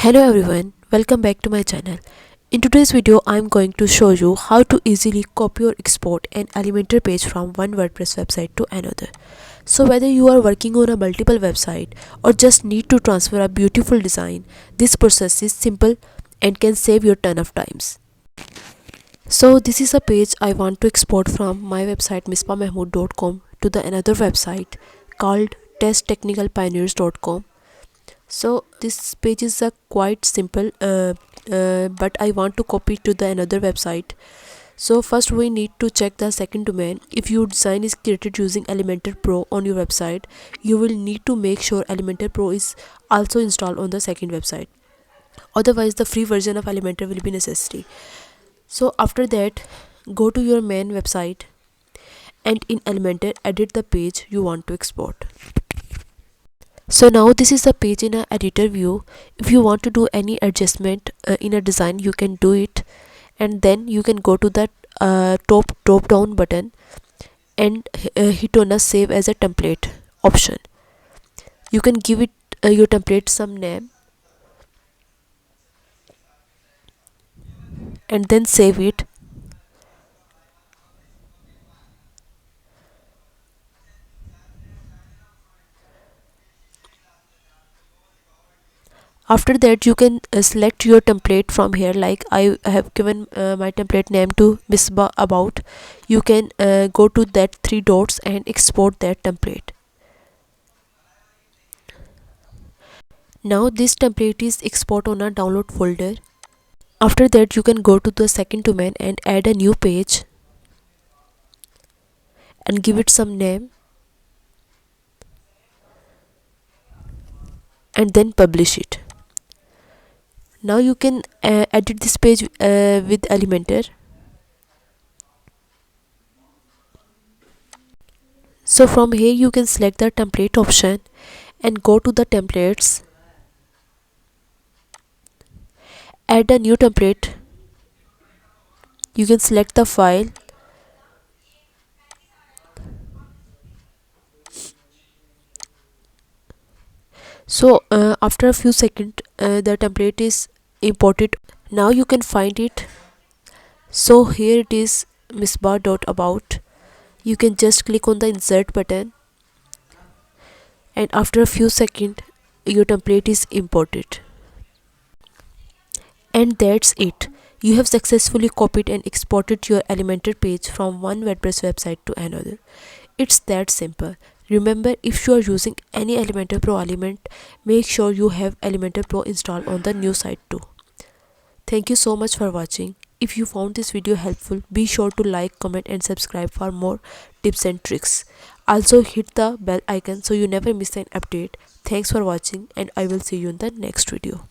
Hello everyone, welcome back to my channel. In today's video, I'm going to show you how to easily copy or export an Elementor page from one WordPress website to another. So whether you are working on a multiple website or just need to transfer a beautiful design, this process is simple and can save you ton of times. So this is a page I want to export from my website mispamahmood.com to the another website called testtechnicalpioneers.com. So this page is quite simple, but I want to copy to the another website. So first we need to check the second domain. If your design is created using Elementor Pro on your website, you will need to make sure Elementor Pro is also installed on the second website. Otherwise the free version of Elementor will be necessary. So after that, go to your main website and in Elementor edit the page you want to export. So now this is the page in a editor view. If you want to do any adjustment in a design, you can do it, and then you can go to that drop down button and hit on a save as a template option. You can give it your template some name and then save it. After that you can select your template from here, like I have given my template name to Misbah about. You can go to that three dots and export that template. Now this template is export on a download folder. After that you can go to the second domain and add a new page and give it some name and then publish it. Now you can edit this page with Elementor. So from here you can select the template option and go to the templates, add a new template. You can select the file so after a few seconds the template is imported. Now you can find it. So here it is, misbah.about. You can just click on the insert button and after a few seconds your template is imported. And that's it. You have successfully copied and exported your Elementor page from one WordPress website to another. It's that simple. Remember, if you are using any Elementor Pro element, make sure you have Elementor Pro installed on the new site too. Thank you so much for watching. If you found this video helpful, be sure to like, comment and subscribe for more tips and tricks. Also hit the bell icon so you never miss an update. Thanks for watching and I will see you in the next video.